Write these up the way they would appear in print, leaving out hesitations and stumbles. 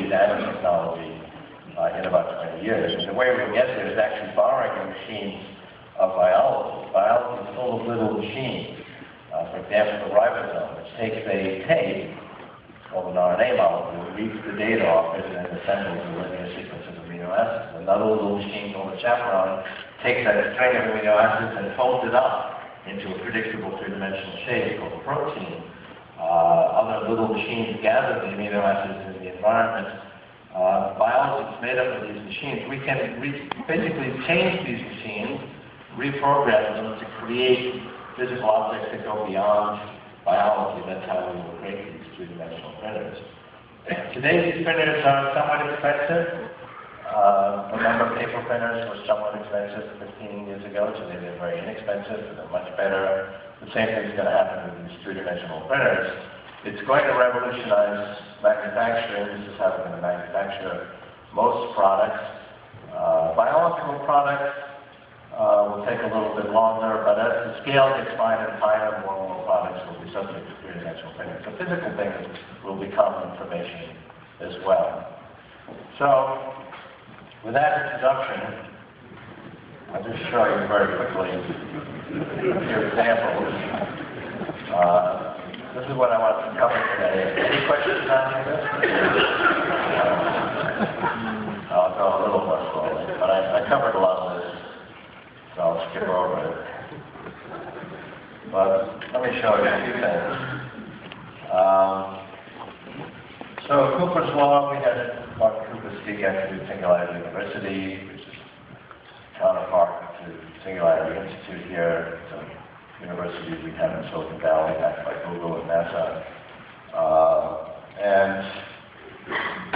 fully nanotechnology in about 20 years. And the way we'll get there is actually borrowing the machines of biology. Biology is full of little machines. For example, the ribosome, which takes a tape, called an RNA molecule, reads the data off it, and then assembles a linear sequence of amino acids. Another little machine called a chaperone takes that string of amino acids and folds it up into a predictable three-dimensional shape called a protein. Other little machines gather the amino acids in the environment. Biology is made up of these machines. We can basically change these machines, reprogram them to create physical objects that go beyond biology. That's how we will create these three-dimensional printers. Today, these printers are somewhat expensive. Remember, paper printers were somewhat expensive 15 years ago. Today, they're very inexpensive. They're much better. The same thing's going to happen with these three-dimensional printers. It's going to revolutionize manufacturing. This is how we're going to manufacture most products. Biological products will take a little bit longer, but as the scale gets finer and finer, more and more products will be subject to three-dimensional printing. So physical things will become information as well. So, with that introduction, I'll just show you very quickly a few examples. This is what I want to cover today. Any questions on this? I'll go a little more slowly, but I covered a lot of this, so I'll skip over it. But let me show you a few things. So Cooper's Law, we had Dr. Cooper speak at Singularity University, which is counterpart to Singularity Institute here. It's a university we have in Silicon Valley, backed by Google and NASA. And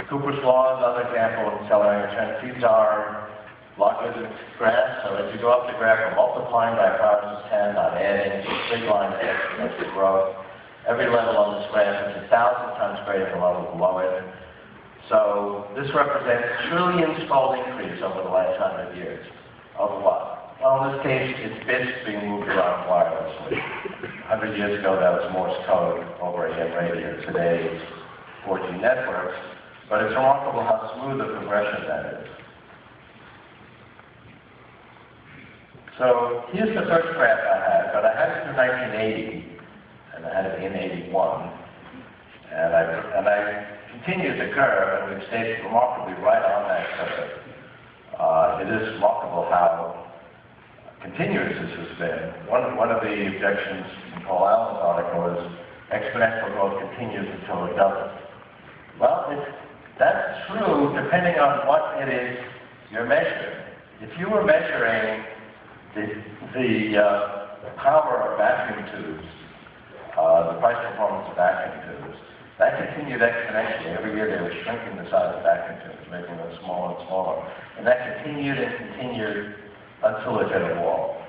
Cooper's Law is another example of accelerating trends. These are logarithmic graphs, so as you go up the graph, we're multiplying by powers of 10, not adding, it's a straight line that exponential growth. Every level on this graph is 1,000 times greater than the level below it. So this represents trillions-fold increase over the last 100 years. Of what? Well, in this case, it's bits being moved around wirelessly. 100 years ago, that was Morse code over AM radio. Today, it's 4G networks. But it's remarkable how smooth a progression that is. So here's the first graph I had, but I had it in 1980, and I had it in 81. And I continued the curve, and we've stayed remarkably right on that curve. It is remarkable how continuous this has been. One of the objections in Paul Allen's article is exponential growth continues until it doesn't. Well, that's true depending on what it is you're measuring. If you were measuring the power of vacuum tubes, the price performance of vacuum tubes, that continued exponentially. Every year they were shrinking the size of vacuum tubes, making them smaller and smaller. And that continued and continued until it hit a wall,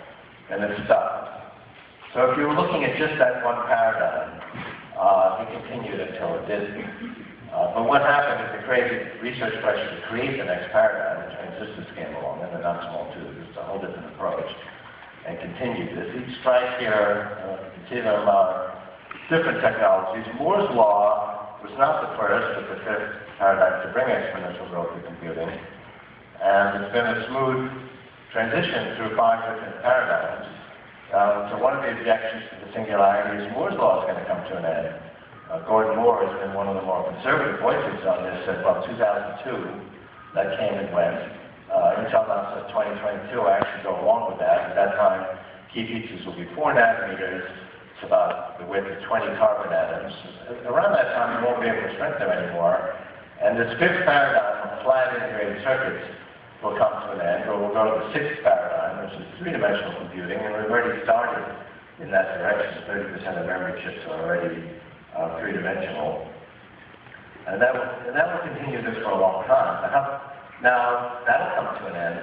and it stopped. So if you were looking at just that one paradigm, it continued until it didn't. But what happened is the crazy research pressure to create the next paradigm, the transistors came along, and the not-small tubes. It's a whole different approach, and continued this. Each strike here, you can see them are different technologies. Moore's Law was not the first, but the fifth paradigm to bring exponential growth to computing. And it's been a smooth transition through 5 different paradigms. So one of the objections to the singularity is Moore's Law is going to come to an end. Gordon Moore has been one of the more conservative voices on this since about 2002. That came and went. Intel now says 2022. I actually go along with that. At that time, key features will be 4 nanometers. It's about the width of 20 carbon atoms. Around that time, we won't be able to shrink them anymore. And this fifth paradigm of flat integrated circuits will come to an end, or we'll go to the sixth paradigm, which is three-dimensional computing, and we've already started in that direction. 30% of memory chips are already three-dimensional. And that will continue this for a long time. Now, that'll come to an end.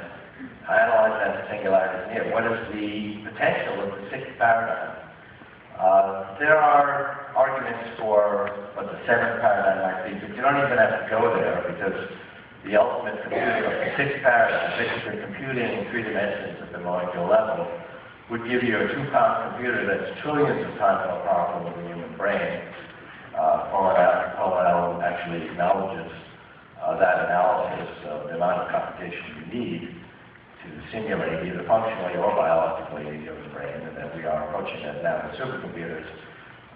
I analyze that singularity here. What is the potential of the sixth paradigm? There are arguments for what the seventh paradigm might be, but you don't even have to go there because the ultimate computing of the sixth paradigm, basically computing in 3 dimensions at the molecular level, would give you a 2-pound computer that's trillions of times more powerful than the human brain. Paul Allen actually acknowledges that analysis of the amount of computation you need to simulate either functionally or biologically your brain, and that we are approaching that now with supercomputers.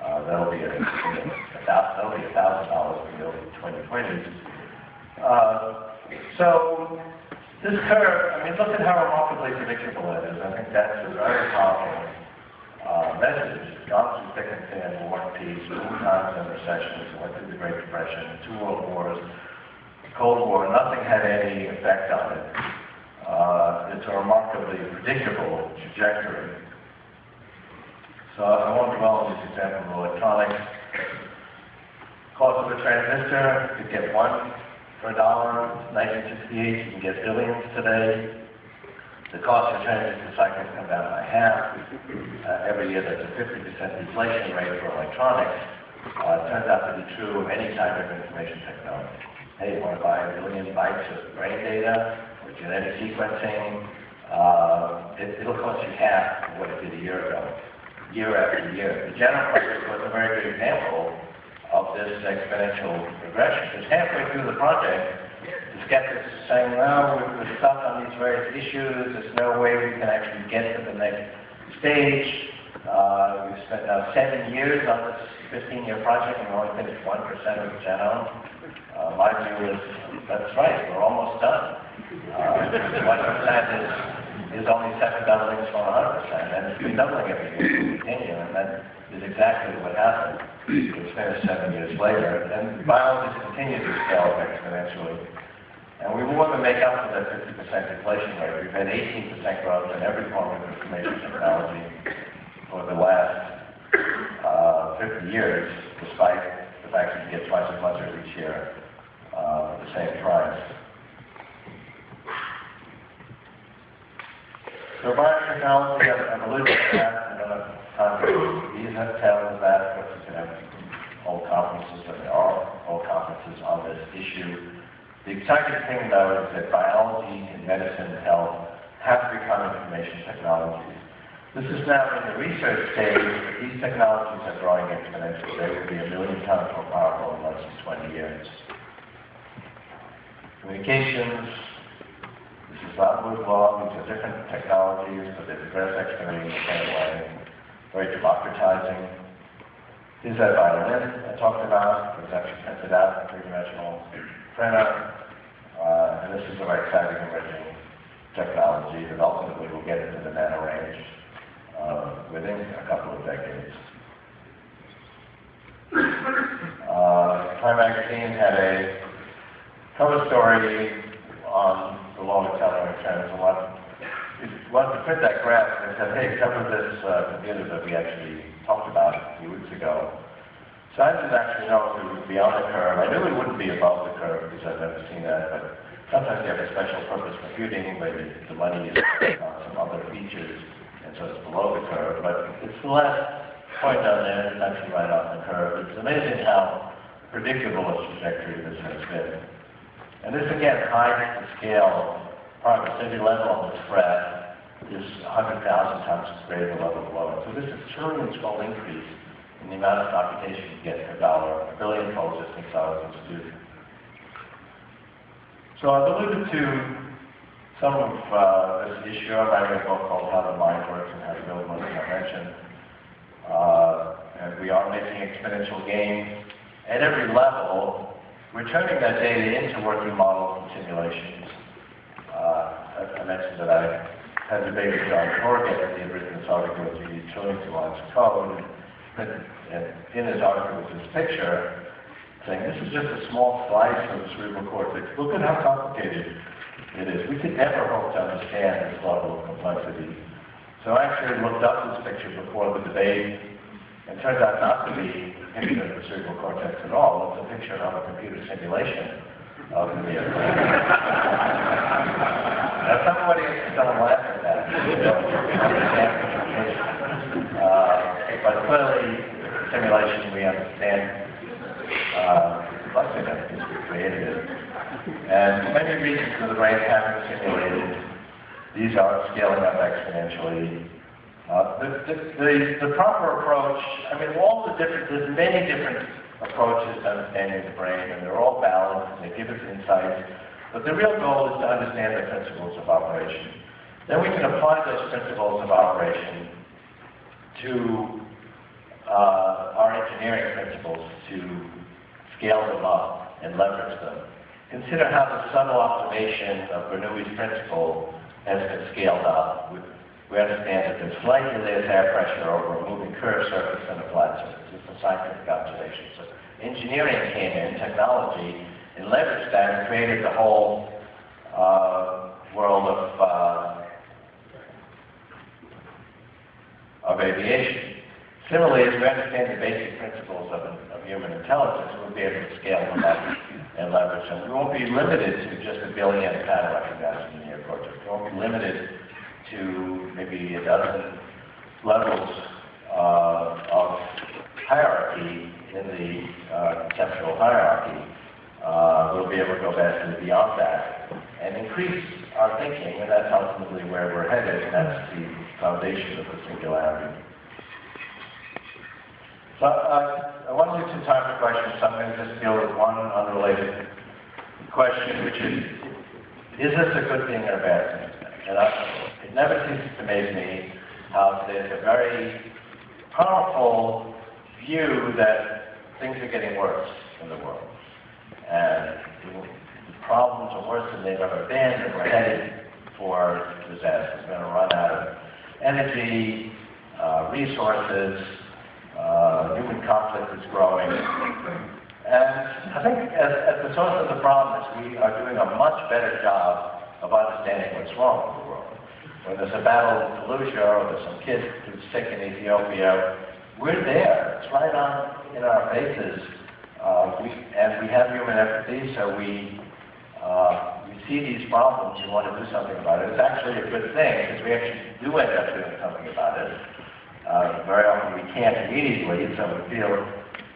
That'll be $1,000 in the early 2020s. So this curve, I mean, look at how remarkably predictable it is. I think that's a very powerful message. It's gone through thick and thin, war and peace, 2 times in recessions, went through the Great Depression, 2 world wars, Cold War, nothing had any effect on it. It's a remarkably predictable trajectory. So I won't dwell on this example of electronics. Cost of a transistor, you could get 1 for $1. 1968, you can get billions today. The cost of transistor cycles come down by half. Every year there's a 50% deflation rate for electronics. It turns out to be true of any type of information technology. Hey, you want to buy 1 billion bytes of brain data or genetic sequencing? It'll cost you half of what it did a year ago, year after year. The general project was a very good example of this exponential progression. Because halfway through the project, the skeptics are saying, well, we're stuck on these various issues. There's no way we can actually get to the next stage. We've spent now 7 years on this 15-year project and we only finished 1% of the genome. My view is, that's right, we're almost done. 1% is only 7 doublings from 100%, and it's been doubling every year to continue, and that is exactly what happened. It's finished 7 years later, and biology continues to scale exponentially. And we more than make up for that 50% inflation rate. We've had 18% growth in every form of information technology for the last 50 years, despite the fact that you get twice as much each year at the same price. So biotechnology, I've alluded to that. I don't have time to detail that, but you can have whole conferences, and there are whole conferences on this issue. The exciting thing, though, is that biology and medicine and health have become information technologies. This is now in the research stage, but these technologies are growing exponentially. They will be 1 million times more powerful in less than 20 years. Communications, this is not moved along. These are different technologies, but they progress exponentially in the same way. Very democratizing. Here's that violin I talked about. It was actually printed out in a three-dimensional printer. And this is a very exciting emerging technology that ultimately will get into the nano range within a couple of decades. Time magazine had a cover story on the longer term trends and wanted to print that graph and said, hey, cover this computer that we actually talked about a few weeks ago. So I didn't actually know if it would be on the curve. I knew it wouldn't be above the curve because I've never seen that, but sometimes you have a special purpose computing where the money is on some other features, and so it's below the curve. But it's the last point down there, it's actually right off the curve. It's amazing how predictable a trajectory this has been. And this again hides the scale progress. Every level on this graph is 100,000 times greater than the level below it. So this is a trillion-fold increase in the amount of computation you get per dollar, a billion-fold just in size of student. So I've alluded to some of this issue. I'm writing a book called How the Mind Works and How to Build One, as I mentioned. And we are making exponential gains at every level. We're turning that data into working models and simulations. I mentioned that I had a debate with John Corrigan, and he had written this article with trillions of lines of code. And in his article was this picture saying, this is just a small slice of the cerebral cortex. Look at how complicated it is. We could never hope to understand this level of complexity. So I actually looked up this picture before the debate, and it turns out not to be a picture of the cerebral cortex at all. It's a picture of a computer simulation of the brain. Now somebody is going to laugh at that. But clearly, simulation, we understand complexity because we created it. And many regions of the brain have been simulated. These are scaling up exponentially. The proper approach, I mean, there's many different approaches to understanding the brain, and they're all balanced. and they give us insights. But the real goal is to understand the principles of operation. Then we can apply those principles of operation to our engineering principles to scale them up and leverage them. Consider how the subtle observation of Bernoulli's principle has been scaled up. We understand that there's slightly less air pressure over a moving curved surface than a flat surface. It's a scientific observation. So engineering came in, technology, and leveraged that and created the whole world of aviation. Similarly, as we understand the basic principles of human intelligence, we'll be able to scale them up and leverage them. We won't be limited to just a billion pattern recognition in the air cortex. We won't be limited to maybe a dozen levels of hierarchy in the conceptual hierarchy. We'll be able to go vastly beyond that and increase our thinking, and that's ultimately where we're headed, and that's the foundation of the singularity. So I want to leave some time for questions, so I'm going to just deal with one unrelated question, which is this a good thing or a bad thing? And it never ceases to amaze me how there's a very powerful view that things are getting worse in the world. And the problems are worse than they've ever been, and we're headed for disaster. We're going to run out of energy, resources, human conflict is growing. And I think as the source of the problem is we are doing a much better job of understanding what's wrong with the world. When there's a battle in Fallujah or there's some kid who's sick in Ethiopia, we're there. It's right on in our faces. And we have human empathy, so we see these problems and want to do something about it. It's actually a good thing because we actually do end up doing something about it. Very often we can't immediately, so we feel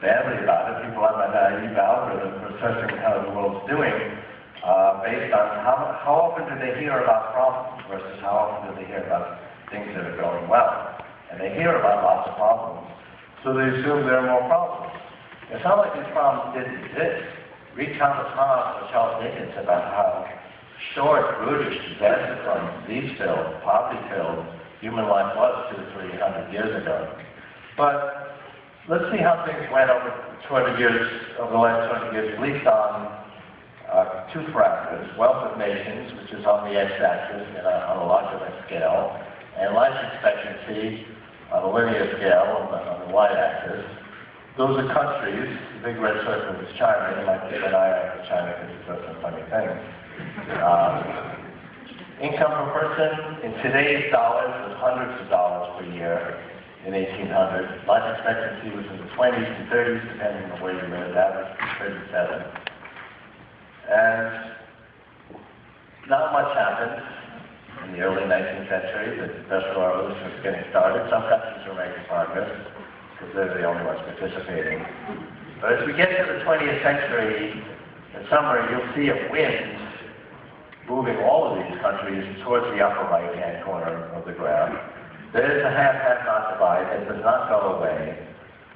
badly about it. People have a naive algorithm for assessing how the world's doing based on how often do they hear about problems versus how often do they hear about things that are going well. And they hear about lots of problems, so they assume there are more problems. It's not like these problems didn't exist. Read Thomas Hobbes or Charles Dickens about how short, brutish, disaster-prone, disease-filled, poverty-filled human life was 200 to 300 years ago. But let's see how things went over the last 200 years, at least on two parameters: wealth of nations, which is on the x-axis on a logarithmic scale, and life expectancy on a linear scale on the y-axis. Those are countries. The big red circle is China. You might keep an eye out for China because it does some funny things. Income per person in today's dollars was hundreds of dollars per year in 1800. Life expectancy was in the 20s and 30s, depending on where you live. Average 37. And not much happened in the early 19th century. The Industrial Revolution was getting started. Some countries were making progress because they're the only ones participating. But as we get to the 20th century, in summer, you'll see a wind moving all of these countries towards the upper right-hand corner of the graph. There is a have-not divide that does not go away.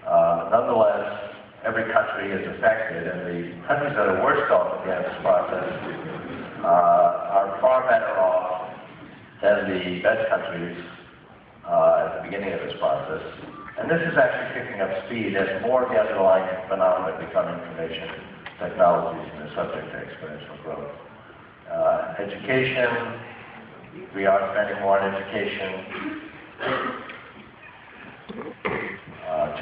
Nonetheless, every country is affected, and the countries that are worst off in this process are far better off than the best countries at the beginning of this process. And this is actually picking up speed as more of the underlying phenomena become information technologies and are subject to exponential growth. Education, we are spending more on education.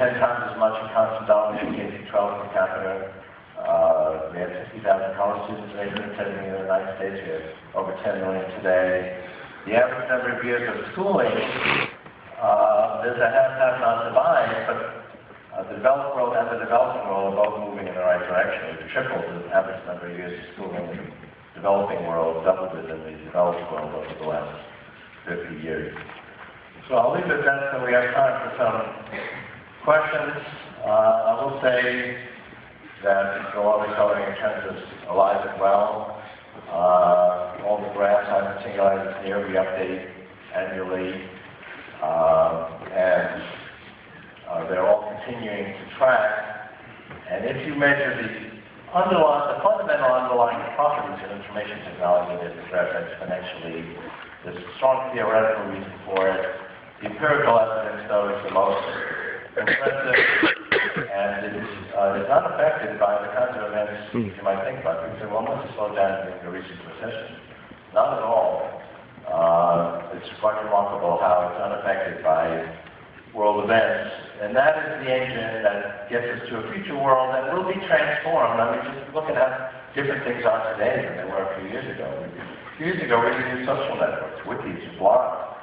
10 times as much in constant dollars in K-12 per capita. We had 50,000 college students in 1870 in the United States. We have over 10 million today. The average number of years of schooling, there's a have-not divide, but the developed world and the developing world are both moving in the right direction. We've tripled the average number of years of schooling in the developing world, doubled it in the developed world over the last 50 years. So I'll leave it at that so we have time for some questions. I will say that the law of coloring in terms is alive and well. All the graphs on the singularity here we update annually, and they're all continuing to track. And if you measure the the fundamental underlying properties of information technology that progress exponentially. There's a strong theoretical reason for it. The empirical evidence, though, is the most impressive, and it is not affected by the kinds of events you might think about. People say, well, it must have slowed down during the recent recession. Not at all. It's quite remarkable how it's unaffected by world events. And that is the engine that gets us to a future world that will be transformed. I mean, just look at how different things are today than they were a few years ago. A few years ago, we didn't use social networks, wikis, blogs.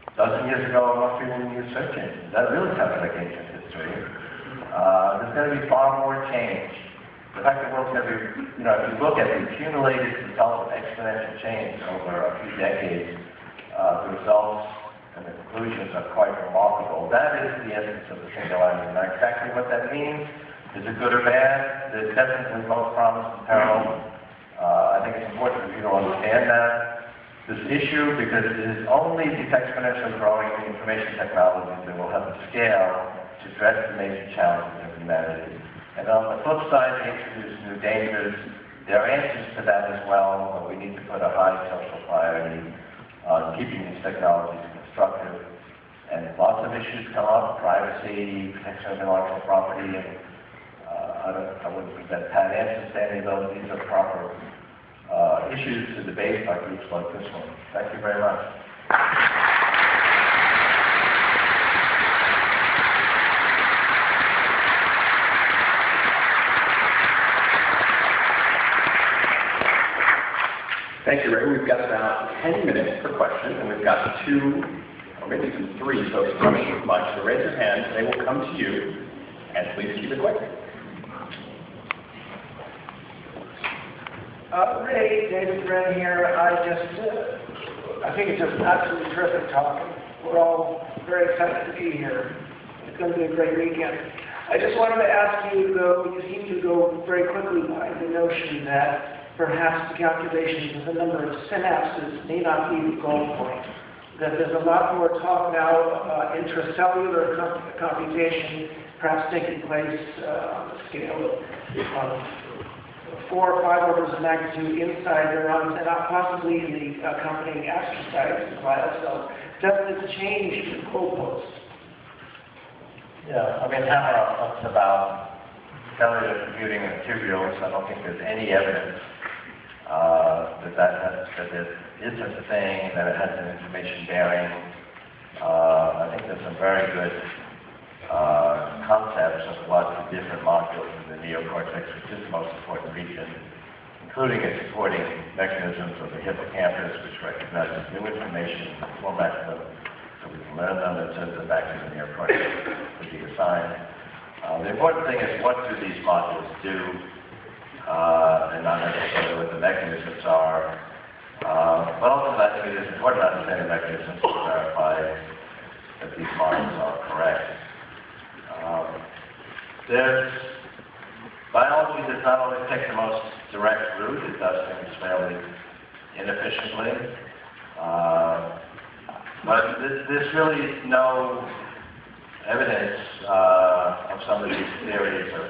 A dozen years ago, most people didn't use search engines. That really sounds like ancient history. There's going to be far more change. The fact that the world's going to be, you know, if you look at the accumulated result of exponential change over a few decades, the results and the conclusions are quite remarkable. That is the essence of the singularity. Now, exactly what that means, is it good or bad? There's definitely both promise and peril. I think it's important for you to understand this issue, because it is only these exponentially growing information technologies that will have the scale to address the major challenges of humanity. And on the flip side, they introduce new dangers. There are answers to that as well, but we need to put a high social priority on keeping these technologies constructive. And lots of issues come up: privacy, protection of intellectual property, and I wouldn't present pat answers to any of those. These are proper issues to debate by groups like this one. Thank you very much. Thank you, Ray. We've got about 10 minutes per question, and we've got 2, or maybe even 3 folks coming with mics. So raise your hand, and they will come to you, and please keep it quick. Ray, David Wren here. I think it's just absolutely terrific talk. We're all very excited to be here. It's going to be a great weekend. I just wanted to ask you, though, you seem to go very quickly by the notion that perhaps the calculations of the number of synapses may not be the goal point. That there's a lot more talk now about intracellular computation perhaps taking place on the scale of 4 or 5 orders of magnitude inside neurons and possibly in the accompanying astrocytes as well. So doesn't it change the goalposts? Yeah, I mean, Hammer talks about cellular computing and tubules. I don't think there's any evidence that there is such a thing, that it has an information bearing. I think there's some very good concepts of what the different modules in the neocortex, which is the most important region, including its supporting mechanisms of the hippocampus, which recognizes new information, formats them, so we can learn them and send them back to the neocortex to be assigned. The important thing is, what do these modules do? And not necessarily what the mechanisms are. But ultimately, I think it is important to understand the mechanisms to verify that these models are correct. Biology does not always take the most direct route. It does things fairly inefficiently. But there's really no evidence of some of these theories of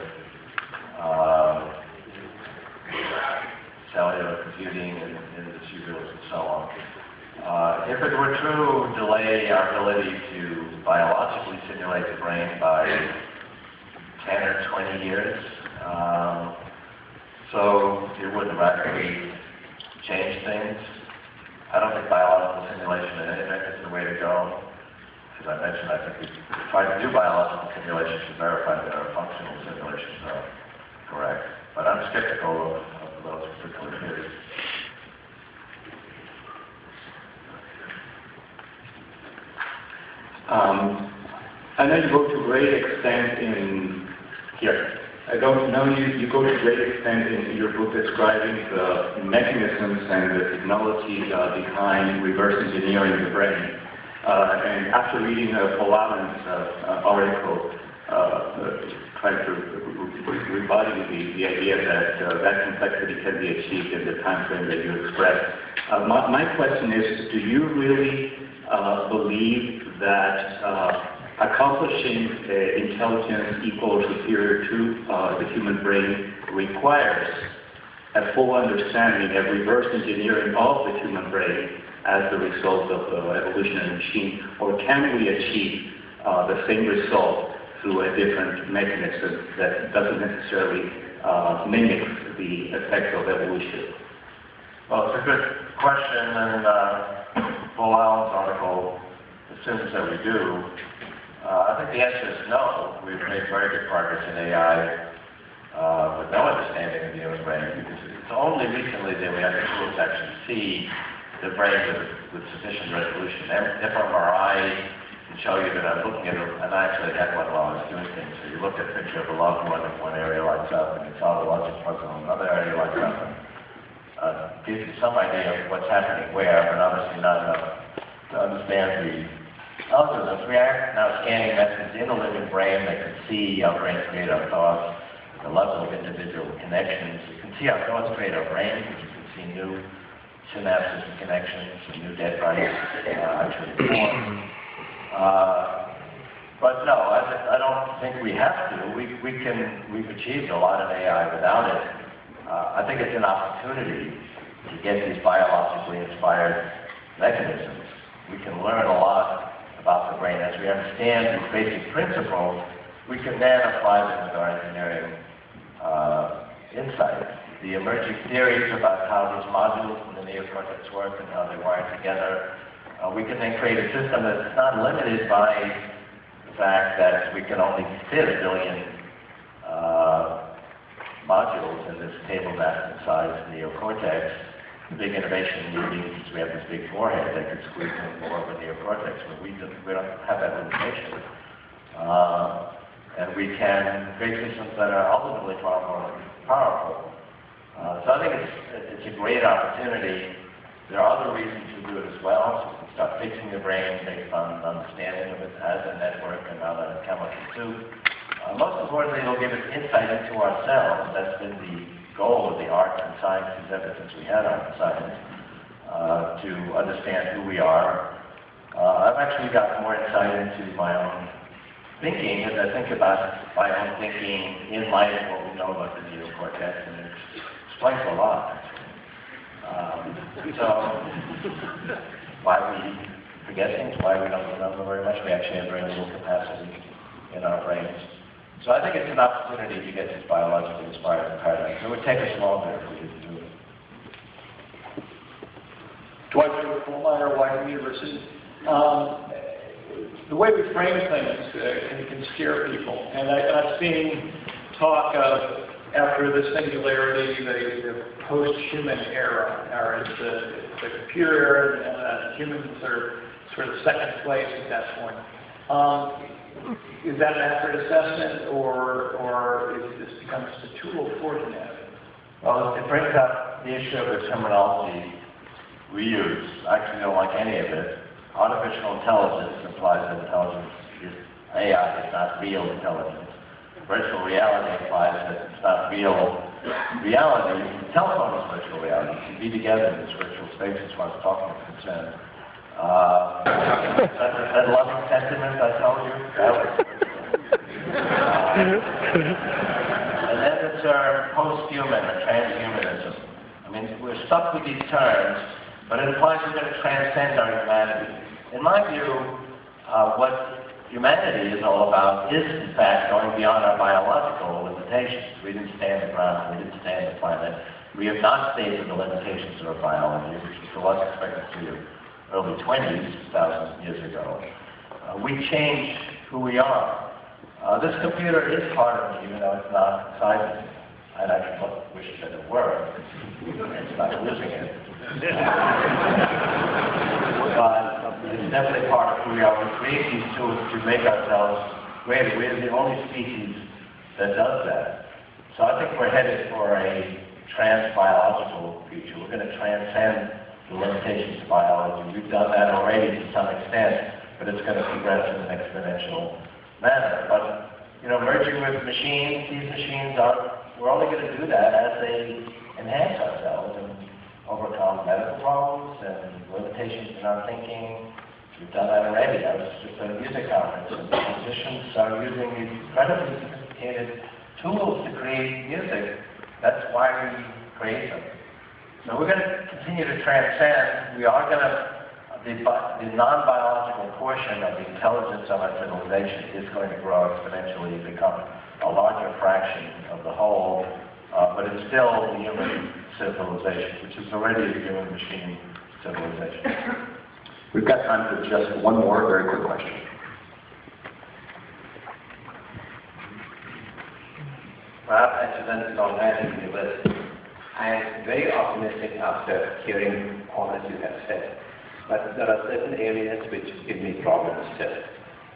cellular computing in the tubules and so on. If it were true, delay our ability to biologically simulate the brain by 10 or 20 years. So it wouldn't radically change things. I don't think biological simulation is the way to go. As I mentioned, I think we try to do biological simulations to verify that our functional simulations are correct. But I'm skeptical of those particular theories. I know you go to great extent in here. I don't know you go to great extent in your book describing the mechanisms and the technology behind reverse engineering the brain. And after reading Paul Allen's article, tried to rebutting the idea that that complexity can be achieved in the time frame that you expressed. My question is, do you really believe that accomplishing intelligence equal or superior to the human brain requires a full understanding of reverse engineering of the human brain as the result of the evolutionary machine, or can we achieve the same result through a different mechanism that doesn't necessarily mimic the effect of evolution? Well, it's a good question, and Paul Allen's article assumes that we do. I think the answer is no. We've made very good progress in AI with no understanding of the human brain, because it's only recently that we have the tools to actually see the brain with sufficient resolution. fMRI can show you that I'm looking at it, and I actually had one while I was doing things. So you look at a picture of a loved one in one area lights up, and you solve a logic puzzle in another area lights up, and gives you some idea of what's happening where, but obviously not enough to understand the algorithms. We are now scanning methods in the living brain that can see how brains create our thoughts, the level of individual connections. You can see how thoughts create our brains, because you can see new synapses and connections, and new dendrites actually form. But no, I don't think we have to. We've achieved a lot of AI without it. I think it's an opportunity to get these biologically inspired mechanisms. We can learn a lot about the brain. As we understand these basic principles, we can then apply them with our engineering insight. The emerging theories about how these modules in the neocortex work and how they wire together, we can then create a system that's not limited by the fact that we can only fit 1 billion modules in this table-size neocortex. The big innovation means we have this big forehead that could squeeze in more of a neocortex, but we don't have that limitation. And we can create systems that are ultimately far more powerful. So I think it's a great opportunity. There are other reasons to do it as well. So we can start fixing the brain based on an understanding of it as a network and not a chemical soup. Most importantly, it'll give us insight into ourselves. That's been the goal of the arts and sciences ever since we had art and science, to understand who we are. I've actually got more insight into my own thinking as I think about my own thinking in light of what we know about the neocortex, and it explains a lot, actually. So, why we forget things, why we don't remember very much. We actually have very little capacity in our brains. So I think it's an opportunity to get this biologically inspired paradigm. It would take us longer if we didn't do it. Dwight Kohlmeyer, Wyoming University. The way we frame things can scare people. And I've seen talk of, after the singularity, the post-human era, or it's the computer era, and humans are sort of second place at that point. Is that an accurate assessment, or is this becomes a tool for humanity? Well, it brings up the issue of the terminology we use. I actually don't like any of it. Artificial intelligence implies that intelligence is AI, it's not real intelligence. Virtual reality implies that it's not real reality. The telephone is virtual reality. You can be together in this virtual space as far as talking is concerned. That loving sentiment I told you, that was and then the term post-human or transhumanism. I mean, we're stuck with these terms, but it implies we're going to transcend our humanity. In my view, what humanity is all about is, in fact, going beyond our biological limitations. We didn't stand the ground, we didn't stand the planet. We have not stayed with the limitations of our biology, which was the life expectancy of early 20s, 1,000 years ago. We changed who we are. This computer is part of me, even though it's not inside me. I'd actually wish that it were. It's not losing it. But it's definitely part of who we are. We create these tools to make ourselves greater. We're the only species that does that. So I think we're headed for a trans-biological future. We're going to transcend the limitations of biology. We've done that already to some extent, but it's going to progress in an exponential manner. But, merging with machines, these machines we're only going to do that as they enhance ourselves and overcome medical problems and limitations in our thinking. We've done that already. I was just at a music conference, and musicians are using these incredibly sophisticated tools to create music That's why we create them. So we're going to continue to transcend. We are going to, the non-biological portion of the intelligence of our civilization is going to grow exponentially and become a larger fraction of the whole, but it's still the human civilization, which is already a human-machine civilization. We've got time for just one more very quick question. Perhaps accidentally on that university. I am very optimistic after hearing all that you have said, but there are certain areas which give me problems still.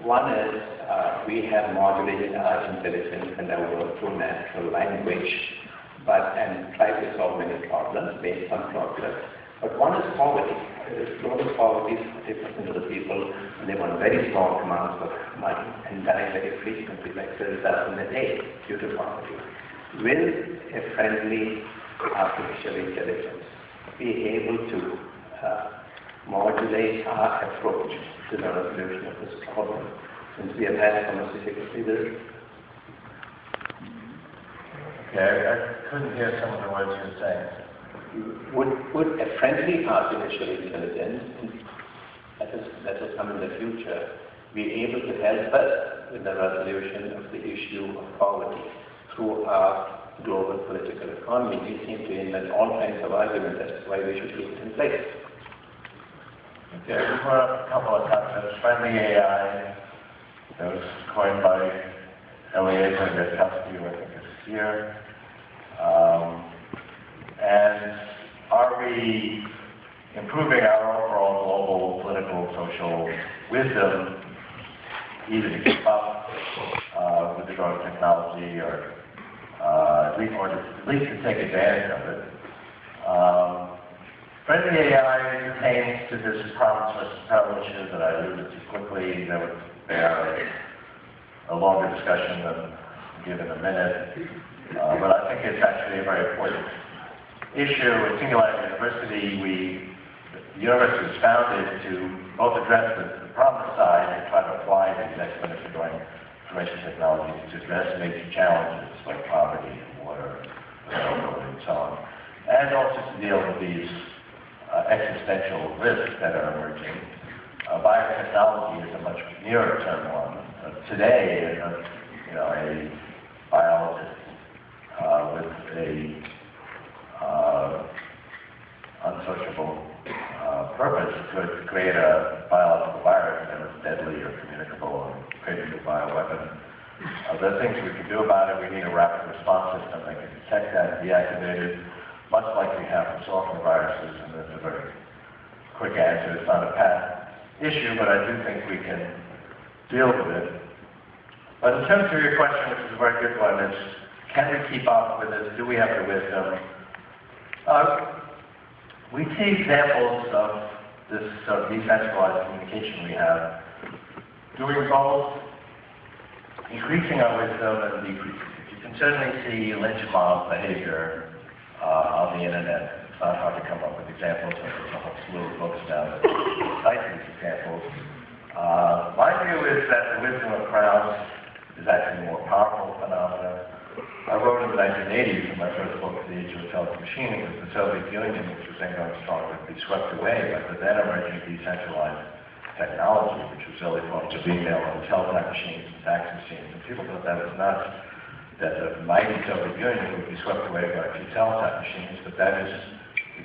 One is we have modulated our intelligence and our work through natural language, and try to solve many problems based on progress. But one is poverty. Global poverty, 50% of the people live on very small amounts of money and die very frequently, like 30,000 a day due to poverty. Will a friendly artificial intelligence be able to modulate our approach to the resolution of this problem, since we have had so much difficulty with it? Okay, I couldn't hear some of the words you were saying. Would a friendly artificial intelligence that will come in the future be able to help us with the resolution of the issue of poverty through our global political economy? We seem to invent all kinds of arguments as to why we should keep it in place. Okay, we brought up a couple of concepts. Friendly AI, that was coined by Eliezer Yudkowsky, who I think is here. And are we improving our overall global, political, social wisdom, either to keep up with the growing technology, or at least to take advantage of it? Friendly AI pertains to this promise versus peril issue that I alluded to quickly. That would bear a longer discussion than give in a minute. But I think it's actually a very important issue. At Singularity University, the university was founded to both address the promise side and try to apply these exponentially growing information technologies to address major challenges like poverty, water, availability, and so on, and also to deal with these existential risks that are emerging. Biotechnology is a much nearer term one. Today, a biologist with a unsociable purpose could create a biological virus that was deadly or communicable and create a new bioweapon. There are things we can do about it. We need a rapid response system that can detect that and deactivate it, much like we have for software viruses, and that's a very quick answer. It's not a patent issue, but I do think we can deal with it. But in terms of your question, which is a very good one, is can we keep up with this? Do we have the wisdom? We see examples of this sort of decentralized communication we have doing both increasing our wisdom and decreasing it. You can certainly see Lynch model behavior on the internet. It's not hard to come up with examples, and there's a whole slew of books now that cite these examples. My view is that the wisdom of crowds is actually a more powerful phenomenon. I wrote in the 1980s in my first book, The Age of Intelligent Machining, that the Soviet Union, which was then going strong, would be swept away by the then emerging decentralized technology, which was really forms of email and teletype machines and fax machines. And people thought that was nuts, that the mighty Soviet Union would be swept away by a few teletype machines, but that is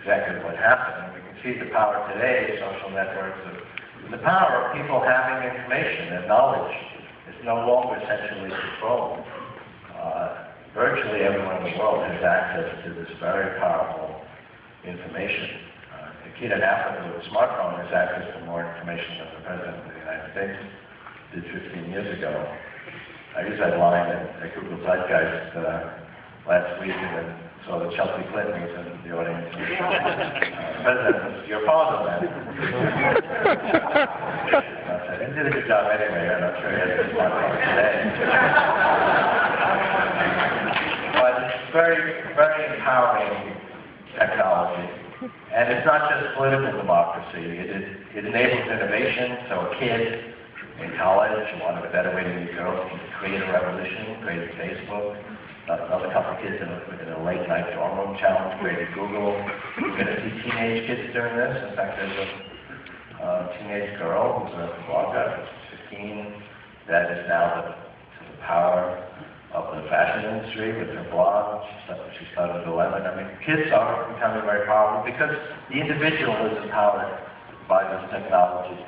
exactly what happened. And we can see the power today of social networks, of the power of people having information and knowledge is no longer centrally controlled. Virtually everyone in the world has access to this very powerful information. A kid in Africa with a smartphone has access to more information than the President of the United States did 15 years ago. I used that line at Google Zeitgeist last week, and then saw that Chelsea Clinton was in the audience. President, your father, man. I said, he did a good job anyway. I'm not sure he has a smartphone today. But it's very, very empowering technology. And it's not just political democracy. It enables innovation. So a kid in college who wanted a better way to meet girls can create a revolution, create Facebook. another couple of kids in a late night dorm room challenge created Google. We're going to see teenage kids doing this. In fact, there's a teenage girl who's a blogger, 15, that is now the power of the fashion industry with her blog. She started at 11. I mean, kids are becoming very powerful because the individual is empowered by this technology.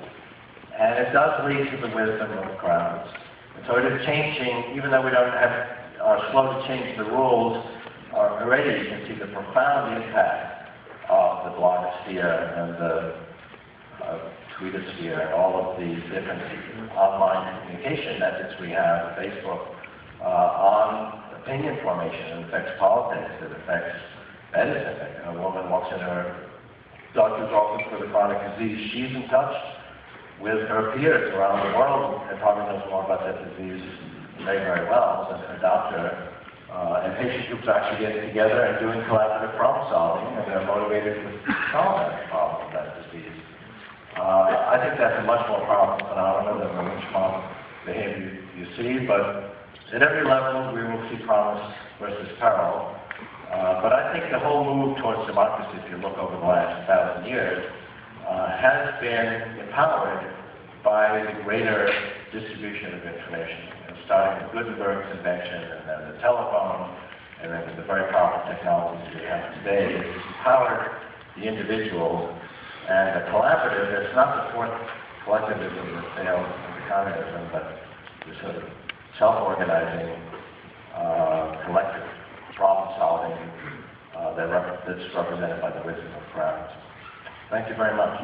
And it does lead to the wisdom of crowds. And so it is changing, even though we are slow to change the rules, already you can see the profound impact of the blogosphere and the tweetosphere and all of the different online communication methods we have, Facebook, on opinion formation. It affects politics, it affects medicine. A woman walks in her doctor's office with a chronic disease, she's in touch with her peers around the world and probably knows more about that disease very, very well than her doctor. And patient groups are actually getting together and doing collaborative problem solving, and they're motivated to solve that problem, that disease. I think that's a much more powerful phenomenon than the lynch-mob behavior you see, but at every level we will see promise versus peril. But I think the whole move towards democracy, if you look over the last 1,000 years, has been empowered by the greater distribution of information. Starting with Gutenberg's invention, and then the telephone, and then the very powerful technologies we have today, it's empowered the individual and the collaborative. It's not the fourth collectivism that failed under communism, but the sort of self-organizing, collective problem-solving that's represented by the wisdom of crowds. Thank you very much.